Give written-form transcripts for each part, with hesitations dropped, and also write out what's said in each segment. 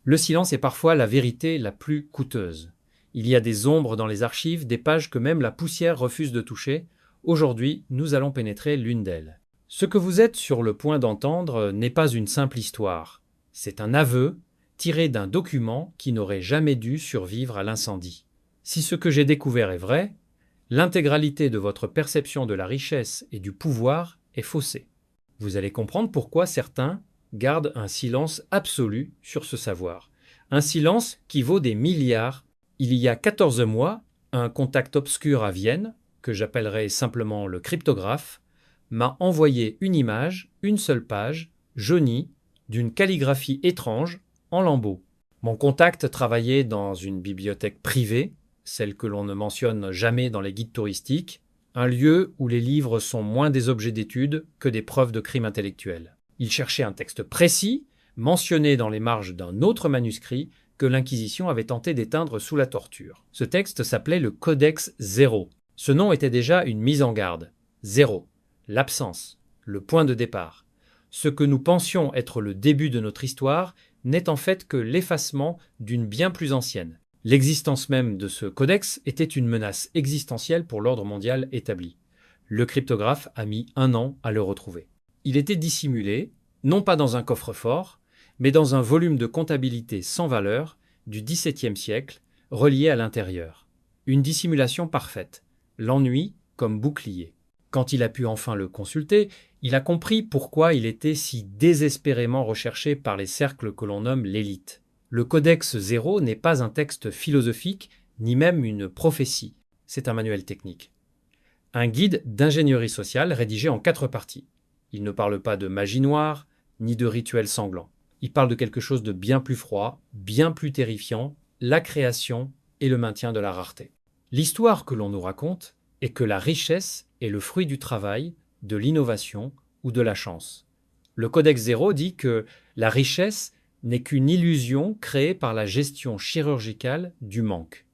Le silence est parfois la vérité la plus coûteuse. Il y a des ombres dans les archives, des pages que même la poussière refuse de toucher. Aujourd'hui, nous allons pénétrer l'une d'elles. Ce que vous êtes sur le point d'entendre n'est pas une simple histoire. C'est un aveu tiré d'un document qui n'aurait jamais dû survivre à l'incendie. Si ce que j'ai découvert est vrai, l'intégralité de votre perception de la richesse et du pouvoir est faussée. Vous allez comprendre pourquoi certains gardent un silence absolu sur ce savoir. Un silence qui vaut des milliards. Il y a 14 mois, un contact obscur à Vienne, que j'appellerai simplement le cryptographe, m'a envoyé une image, une seule page, jaunie, d'une calligraphie étrange, en lambeaux. Mon contact travaillait dans une bibliothèque privée, celle que l'on ne mentionne jamais dans les guides touristiques, un lieu où les livres sont moins des objets d'étude que des preuves de crime intellectuel. Il cherchait un texte précis, mentionné dans les marges d'un autre manuscrit que l'Inquisition avait tenté d'éteindre sous la torture. Ce texte s'appelait le Codex Zéro. Ce nom était déjà une mise en garde. Zéro, l'absence, le point de départ. Ce que nous pensions être le début de notre histoire n'est en fait que l'effacement d'une bien plus ancienne. L'existence même de ce codex était une menace existentielle pour l'ordre mondial établi. Le cryptographe a mis 1 an à le retrouver. Il était dissimulé, non pas dans un coffre-fort, mais dans un volume de comptabilité sans valeur du XVIIe siècle, relié à l'intérieur. Une dissimulation parfaite, l'ennui comme bouclier. Quand il a pu enfin le consulter, il a compris pourquoi il était si désespérément recherché par les cercles que l'on nomme l'élite. Le Codex Zéro n'est pas un texte philosophique, ni même une prophétie. C'est un manuel technique. Un guide d'ingénierie sociale rédigé en 4 parties. Il ne parle pas de magie noire, ni de rituels sanglants. Il parle de quelque chose de bien plus froid, bien plus terrifiant, la création et le maintien de la rareté. L'histoire que l'on nous raconte est que la richesse est le fruit du travail, de l'innovation ou de la chance. Le Codex Zéro dit que la richesse n'est qu'une illusion créée par la gestion chirurgicale du manque.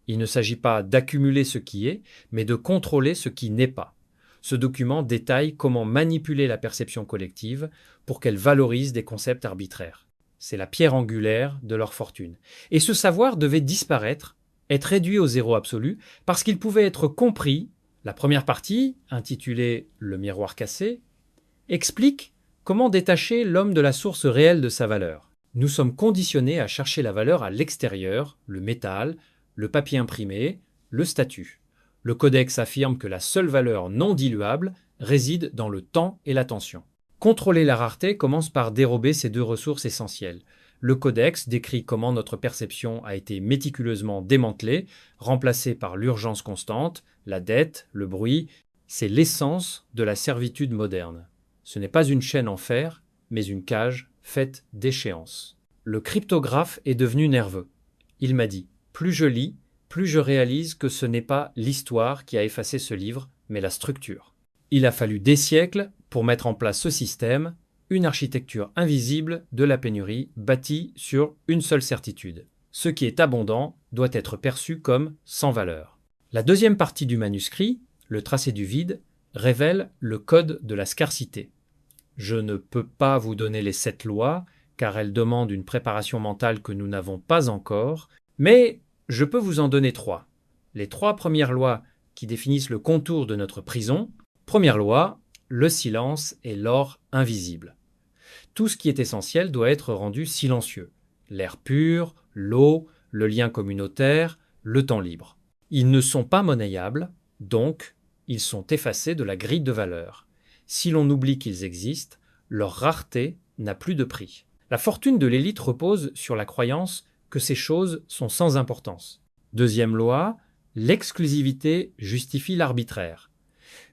Il ne s'agit pas d'accumuler ce qui est, mais de contrôler ce qui n'est pas. Ce document détaille comment manipuler la perception collective pour qu'elle valorise des concepts arbitraires. C'est la pierre angulaire de leur fortune. Et ce savoir devait disparaître, être réduit au zéro absolu, parce qu'il pouvait être compris. La première partie, intitulée « Le miroir cassé », explique comment détacher l'homme de la source réelle de sa valeur. Nous sommes conditionnés à chercher la valeur à l'extérieur, le métal, le papier imprimé, le statut. Le codex affirme que la seule valeur non diluable réside dans le temps et l'attention. Contrôler la rareté commence par dérober ces 2 ressources essentielles. Le codex décrit comment notre perception a été méticuleusement démantelée, remplacée par l'urgence constante, la dette, le bruit. C'est l'essence de la servitude moderne. Ce n'est pas une chaîne en fer, mais une cage faite d'échéances. Le cryptographe est devenu nerveux. Il m'a dit « Plus je lis, plus je réalise que ce n'est pas l'histoire qui a effacé ce livre, mais la structure. » Il a fallu des siècles pour mettre en place ce système, une architecture invisible de la pénurie bâtie sur une seule certitude. Ce qui est abondant doit être perçu comme sans valeur. La deuxième partie du manuscrit, le tracé du vide, révèle le code de la scarcité. Je ne peux pas vous donner les 7 lois, car elles demandent une préparation mentale que nous n'avons pas encore, mais je peux vous en donner 3. Les 3 premières lois qui définissent le contour de notre prison. Première loi, le silence est l'or invisible. Tout ce qui est essentiel doit être rendu silencieux. L'air pur, l'eau, le lien communautaire, le temps libre. Ils ne sont pas monnayables, donc ils sont effacés de la grille de valeur. Si l'on oublie qu'ils existent, leur rareté n'a plus de prix. La fortune de l'élite repose sur la croyance que ces choses sont sans importance. Deuxième loi, l'exclusivité justifie l'arbitraire.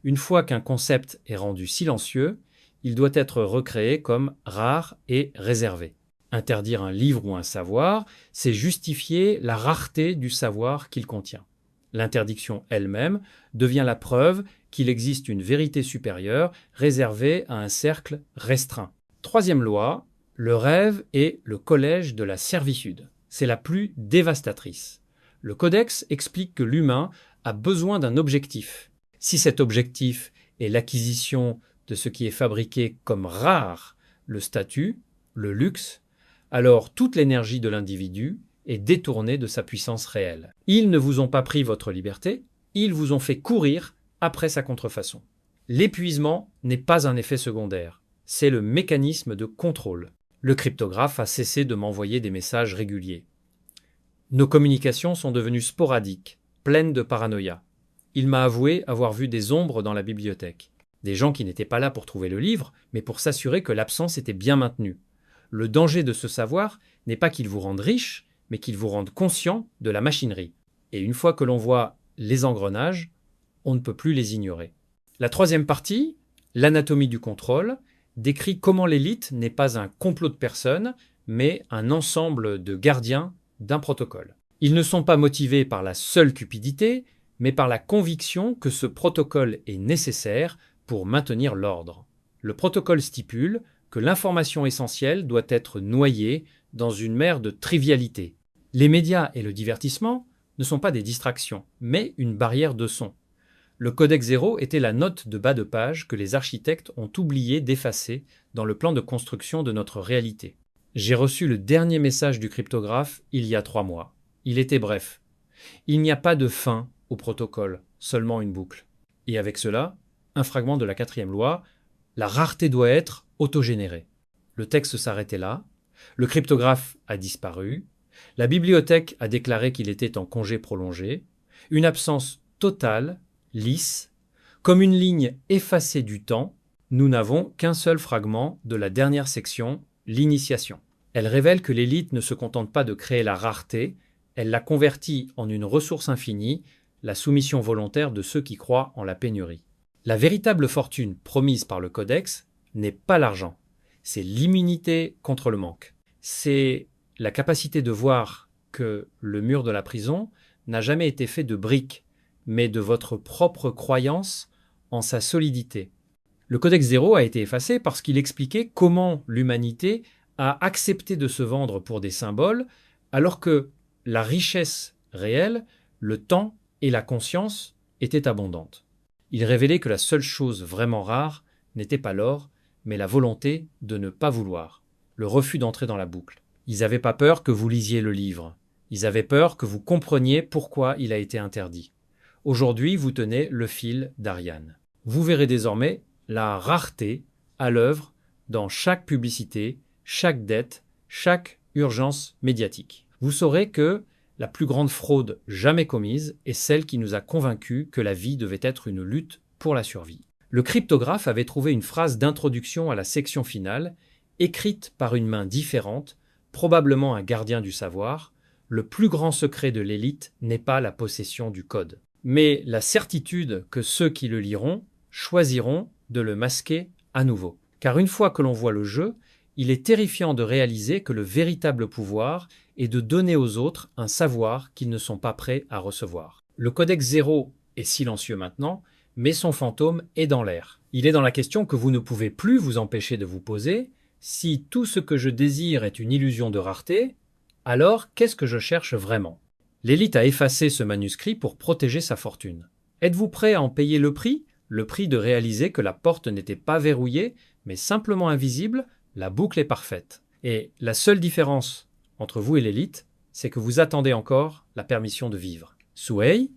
Une fois qu'un concept est rendu silencieux, il doit être recréé comme rare et réservé. Interdire un livre ou un savoir, c'est justifier la rareté du savoir qu'il contient. L'interdiction elle-même devient la preuve qu'il existe une vérité supérieure réservée à un cercle restreint. Troisième loi, le rêve est le collège de la servitude. C'est la plus dévastatrice. Le codex explique que l'humain a besoin d'un objectif. Si cet objectif est l'acquisition de ce qui est fabriqué comme rare, le statut, le luxe, alors toute l'énergie de l'individu est détournée de sa puissance réelle. Ils ne vous ont pas pris votre liberté, ils vous ont fait courir après sa contrefaçon. L'épuisement n'est pas un effet secondaire, c'est le mécanisme de contrôle. Le cryptographe a cessé de m'envoyer des messages réguliers. Nos communications sont devenues sporadiques, pleines de paranoïa. Il m'a avoué avoir vu des ombres dans la bibliothèque. Des gens qui n'étaient pas là pour trouver le livre, mais pour s'assurer que l'absence était bien maintenue. Le danger de ce savoir n'est pas qu'il vous rende riche, mais qu'il vous rende conscient de la machinerie. Et une fois que l'on voit les engrenages, on ne peut plus les ignorer. La troisième partie, l'anatomie du contrôle, décrit comment l'élite n'est pas un complot de personnes, mais un ensemble de gardiens d'un protocole. Ils ne sont pas motivés par la seule cupidité, mais par la conviction que ce protocole est nécessaire pour maintenir l'ordre. Le protocole stipule que l'information essentielle doit être noyée dans une mer de trivialités. Les médias et le divertissement ne sont pas des distractions, mais une barrière de son. Le Codex 0 était la note de bas de page que les architectes ont oublié d'effacer dans le plan de construction de notre réalité. J'ai reçu le dernier message du cryptographe il y a 3 mois. Il était bref. Il n'y a pas de fin au protocole, seulement une boucle. Et avec cela, un fragment de la 4e loi, la rareté doit être autogénérée. Le texte s'arrêtait là, le cryptographe a disparu, la bibliothèque a déclaré qu'il était en congé prolongé, une absence totale, lisse, comme une ligne effacée du temps, nous n'avons qu'un seul fragment de la dernière section, l'initiation. Elle révèle que l'élite ne se contente pas de créer la rareté, elle la convertit en une ressource infinie, la soumission volontaire de ceux qui croient en la pénurie. La véritable fortune promise par le Codex n'est pas l'argent, c'est l'immunité contre le manque. C'est la capacité de voir que le mur de la prison n'a jamais été fait de briques, mais de votre propre croyance en sa solidité. Le Codex 0 a été effacé parce qu'il expliquait comment l'humanité a accepté de se vendre pour des symboles, alors que la richesse réelle, le temps et la conscience étaient abondantes. Il révélait que la seule chose vraiment rare n'était pas l'or, mais la volonté de ne pas vouloir, le refus d'entrer dans la boucle. Ils n'avaient pas peur que vous lisiez le livre. Ils avaient peur que vous compreniez pourquoi il a été interdit. Aujourd'hui, vous tenez le fil d'Ariane. Vous verrez désormais la rareté à l'œuvre dans chaque publicité, chaque dette, chaque urgence médiatique. Vous saurez que la plus grande fraude jamais commise est celle qui nous a convaincus que la vie devait être une lutte pour la survie. Le cryptographe avait trouvé une phrase d'introduction à la section finale, écrite par une main différente, probablement un gardien du savoir. Le plus grand secret de l'élite n'est pas la possession du code, mais la certitude que ceux qui le liront choisiront de le masquer à nouveau. Car une fois que l'on voit le jeu, il est terrifiant de réaliser que le véritable pouvoir est de donner aux autres un savoir qu'ils ne sont pas prêts à recevoir. Le Codex 0 est silencieux maintenant, mais son fantôme est dans l'air. Il est dans la question que vous ne pouvez plus vous empêcher de vous poser. Si tout ce que je désire est une illusion de rareté, alors qu'est-ce que je cherche vraiment ? L'élite a effacé ce manuscrit pour protéger sa fortune. Êtes-vous prêt à en payer le prix ? Le prix de réaliser que la porte n'était pas verrouillée, mais simplement invisible, la boucle est parfaite. Et la seule différence entre vous et l'élite, c'est que vous attendez encore la permission de vivre. Souhei